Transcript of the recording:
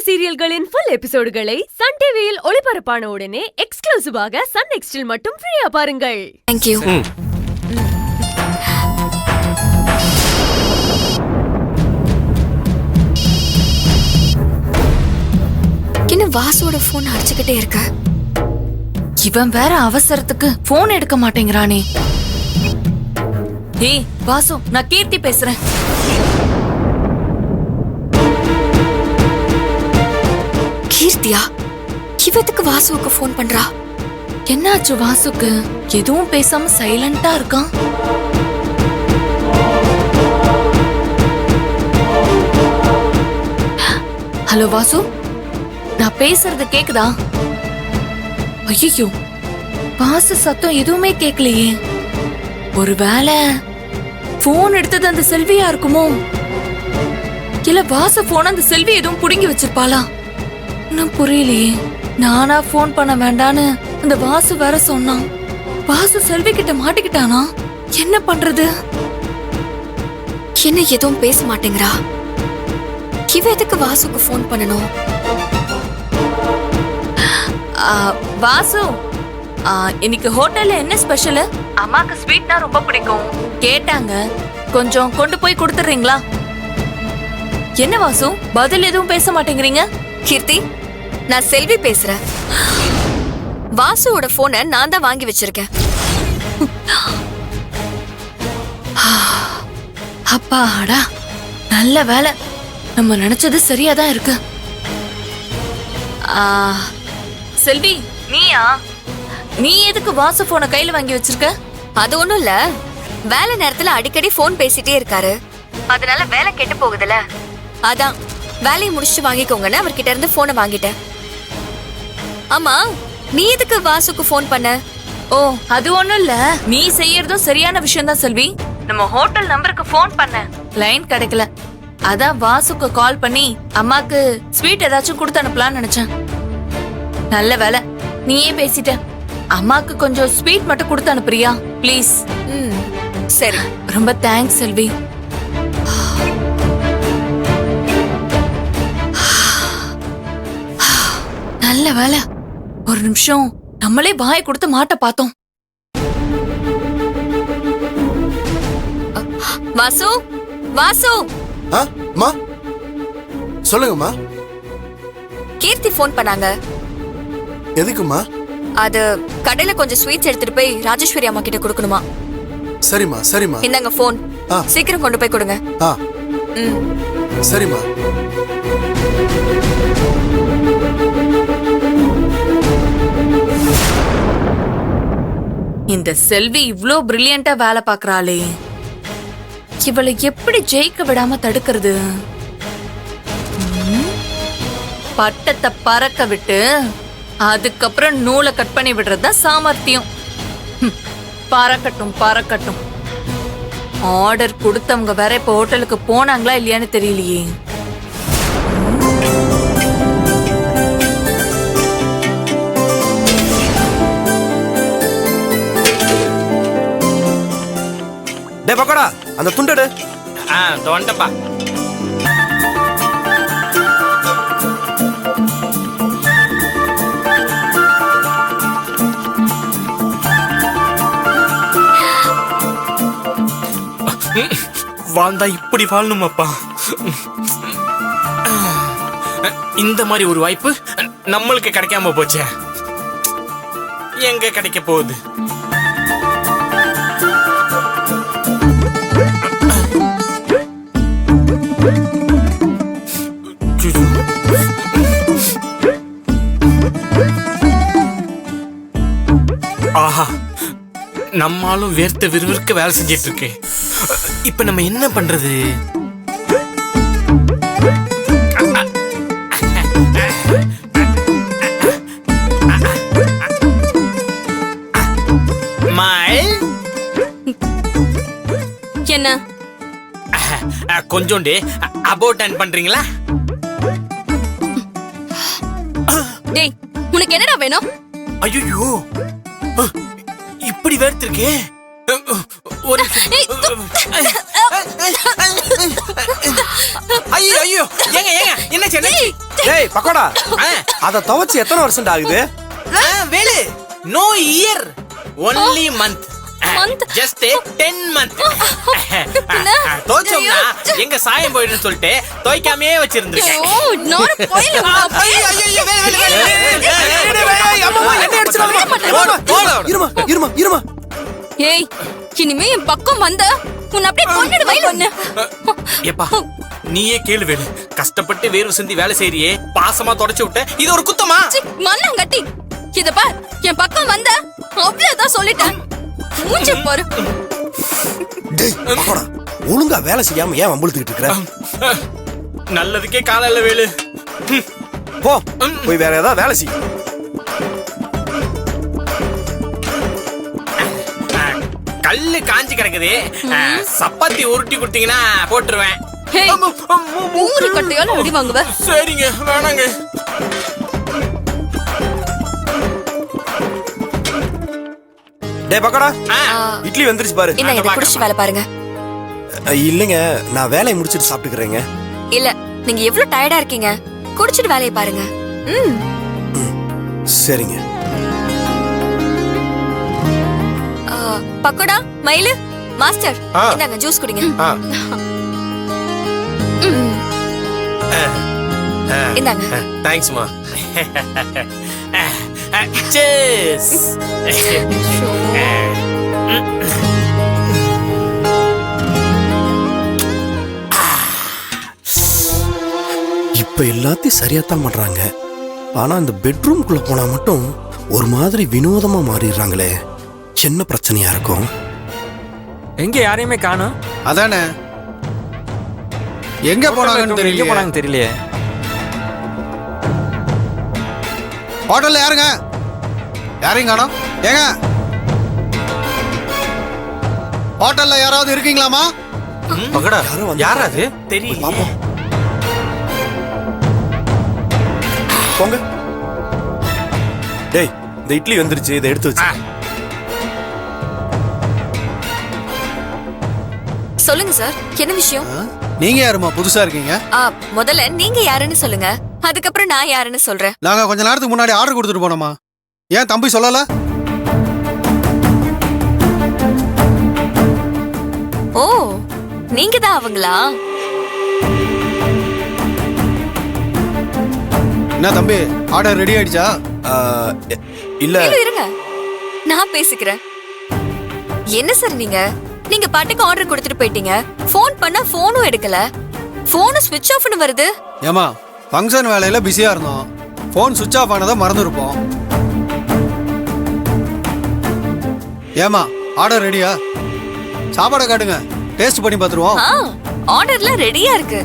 சீரியல்களின் full எபிசோடுகளை Sun டிவியில் ஒளிபரப்பான உடனே எக்ஸ்க்ளூசிவாக சன் நெக்ஸ்டில் மட்டும் ஃப்ரீயா பாருங்கள். Thank you. என்ன வாசுவோட போன் அடிச்சுக்கிட்டே இருக்க? இவன் வேற அவசரத்துக்கு போன் எடுக்க மாட்டேங்கிறானே. ஏய் வாசு, நான் கீர்த்தி பேசுறேன். கீர்த்தியா? இவத்துக்கு வாசுவுக்கு போன் பண்றா? என்னாச்சு வாசுக்கு? எதுவும் பேசாம சைலண்டா இருக்கான். ஹலோ வாசு, நான் பேசுறது கேக்குதா? ஐயோ, வாசு சத்தம் எதுவுமே கேக்கலையே. ஒருவேளை போன் எடுத்தது அந்த செல்வியா இருக்குமோ? இல்ல வாசு போன் அந்த செல்வி எதுவும் புடுங்கி வச்சிருப்பாளா? நான் புரியலையே. நானா போன் பண்ண வேண்டான்னு அந்த வாசு வேற சொன்னான். வாசு செல்வி கிட்ட மாட்டிக்கிட்டானா? என்ன பண்றது? என்ன எதுவும் பேச மாட்டேங்கிறா? இவ எதுக்கு வாசுக்கு போன் பண்ணணும்? வாசு, இன்னைக்கு ஹோட்டல்ல என்ன ஸ்பெஷல்? அம்மாக்கு ஸ்வீட்னா ரொம்ப பிடிக்கும். கேட்டாங்க, கொஞ்சம் கொண்டு போய் கொடுத்துறீங்களா? என்ன வாசு, பதில் எதுவும் பேச மாட்டேங்கிறீங்க? கீர்த்தி, நான் செல்வி பேசுறேன். வாசுவோட போனை நான் தான் வாங்கி வச்சிருக்கேன். அப்பாடா, நல்ல வேலை. நம்ம நினைச்சது சரியாதான் இருக்கு. செல்வி, நீயா? நீ எதுக்கு வாசு போனை கையில வாங்கி வச்சிருக்க? அது ஒண்ணும் இல்ல, வேலை நேரத்துல அடிக்கடி போன் பேசிட்டே இருக்காரு, அதனால வேலை கெட்டு போகுதுல, அதான் வேலையை முடிச்சுட்டு வாங்கிக்கோங்கன்னு அவர்கிட்ட இருந்து போனை வாங்கிட்டேன். ஆமா, நீ எதுக்கு வாசுக்கு போன் பண்ண? ஓ, அது ஒண்ணும் இல்ல. நீ செய்யறதும் சரியான விஷயம் தான் செல்வி. நம்ம ஹோட்டல் நம்பருக்கு போன் பண்ண, லைன் கிடைக்கல. அதான் வாசுக்கு கால் பண்ணி அம்மாக்கு ஸ்வீட் ஏதாச்சும் கொடுத்து அனுப்பலாம்னு நினைச்சேன். நல்ல வேலை, நீயே பேசிட்ட. அம்மாக்கு கொஞ்சம் ஸ்வீட் மட்டும் கொடுத்து அனுப்புறியா ப்ளீஸ்? சரி, ரொம்ப தேங்க்ஸ் செல்வி. நல்ல வேலை, ஒரு நிமிஷம் நம்மளே வாயை கொடுத்து மாட்ட பார்த்தோம். வாசு, வாசு. மா, சொல்லுங்கம்மா. கீர்த்தி போன் பண்ணாங்க. எதுக்குமா? அது கடையில கொஞ்சம் ஸ்வீட்ஸ் எடுத்துட்டு போய் ராஜேஸ்வரி அம்மா கிட்ட கொடுக்கணுமா. சரிம்மா, சரிம்மா. இந்தாங்க போன், சீக்கிரம் கொண்டு போய் கொடுங்க. சரிம்மா. இந்த செல்வி இவ்ளோ பிரில்லியண்டா வேலை பாக்குறாளே, இவளை எப்படி ஜெயிக்க விடாம தடுக்கிறது? பட்டத்தை பறக்க விட்டு அதுக்கப்புறம் நூலை கட் பண்ணி விடுறதுதான் சாமர்த்தியம். பறக்கட்டும் பறக்கட்டும். ஆர்டர் கொடுத்தவங்க வேற இப்ப ஹோட்டலுக்கு போனாங்களா இல்லையான்னு தெரியலையே. டே பக்கோடா, அந்த துண்டடு. தோண்டப்பா. வாழ்ந்தா இப்படி வாழணுமாப்பா. இந்த மாதிரி ஒரு வாய்ப்பு நம்மளுக்கு கிடைக்காம போச்சே. எங்க கிடைக்க போகுது? ஆஹா, நம்மாலும் வேர்த்த விறுவிறுக்க வேலை செஞ்சிட்டு இருக்கு. இப்ப நம்ம என்ன பண்றது? என்ன கொஞ்சோண்டு அபோட் டன் பண்றீங்களா? டேய், உனக்கு என்னடா வேணும்? ஐயோ, இப்படி வேர்த்திருக்கே. ஒரு ஐயோ ஐயோ ஏங்க ஏங்க என்ன சென்னை டேய் பக்கோடா அத துவைச்சு எத்தனை வருஷம் ஆகுது? Velu no year only month Month? Just 10 month தோச்சோம்னா எங்க சாயம் போயிடுன்னு சொல்லிட்டு தோய்க்காமே வச்சிருந்திருக்கேன். இருமா இருமா ஏய் இனிமே என் பக்கம் வந்த உன்னை அப்படியே கொன்னுடுவேன் ஒண்ணு. ஏப்பா நீயே கேளு வேலு, கஷ்டப்பட்டு வேர்வை சிந்தி வேலை செய்றியே, பாசமா தொடச்சு விட்ட, இது ஒரு குத்தமா? மண்ணங்கட்டி இத பார், என் பக்கம் வந்த அவ்வளவுதான் சொல்லிட்டேன். மூஞ்சி பாரு. டேய் பக்கோடா ஒழுங்கா வேலை செய்யாம ஏன் வம்புழுத்துக்கிட்டு இருக்கற? நல்லதுக்கே காலம் இல்ல வேலு. போ போய் வேற ஏதாவது வேலை செய். கல்லு காஞ்சி கிடக்குது, சப்பாத்தி உருட்டி கொடுத்தீங்கன்னா போட்டுருவேன். ஹேய், ஊரு கட்டையால அடி வாங்குவ. சரிங்க வேணாங்க. டேய் பக்கோடா இட்லி வந்துருச்சு பாரு. என்ன இத குடிச்சு வேலை பாருங்க. இல்லைங்க நான் வேலையை முடிச்சிட்டு சாப்பிட்டுக்கிறேங்க. இல்ல நீங்க எவ்வளவு டயர்டா இருக்கீங்க, குடிச்சிட்டு வேலையை பாருங்க. சரிங்க. பக்கோடா மயிலு மாஸ்டர் இந்தாங்க ஜூஸ் குடிங்க. இந்தாங்க. தேங்க்ஸ்மா. Cheers. இப்ப எல்லாத்தையும் சரியாத்தான் பண்றாங்க. ஆனா இந்த பெட்ரூம்குள்ள போனா மட்டும் ஒரு மாதிரி வினோதமா மாறிடுறாங்களே. என்ன பிரச்சனையா இருக்கும்? எங்க யாரையுமே காணோம். அதானே எங்க போனாங்கன்னு எங்க போனாங்க தெரியலையே. ஹோட்டல்ல யாருங்க? யாரையும் காணோம். ஏங்க ஹோட்டல்ல யாராவது இருக்கீங்களாமா? பக்கோடா யாரா அது தெரியல. போங்க. டேய் இந்த இட்லி வந்துருச்சு, இதை எடுத்து வச்சு. சொல்லுங்க சார், என்ன விஷயம்? நீங்க யாருமா புதுசா இருக்கீங்க? முதல்ல நீங்க யாருன்னு சொல்லுங்க, அதுக்கப்புறம் நான் யாருன்னு சொல்றேன். நாங்க கொஞ்ச நேரத்துக்கு முன்னாடி ஆர்டர் கொடுத்துட்டு போனோமா, ஏன் தம்பி சொல்லல? ஓ நீங்க தான் அவங்களா? என்ன தம்பி ஆர்டர் ரெடி ஆயிடுச்சா? இல்ல இருங்க நான் பேசிக்கிறேன். என்ன சார் நீங்க நீங்க பாட்டுக்கு ஆர்டர் கொடுத்துட்டு போயிட்டீங்க, போன் பண்ணா போனும் எடுக்கல, போன் ஸ்விட்ச் ஆஃப்னு வருது. ஏமா ஃபங்க்ஷன் வேலையில பிஸியா இருந்தோம், போன் சுவிட்ச் ஆஃப் ஆனதை மறந்துருப்போம். ஏமா ஆர்டர் ரெடியா? சாப்பாடை காட்டுங்க, டேஸ்ட் பண்ணி பார்த்துருவோம். ஆர்டர்ல ரெடியா இருக்கு.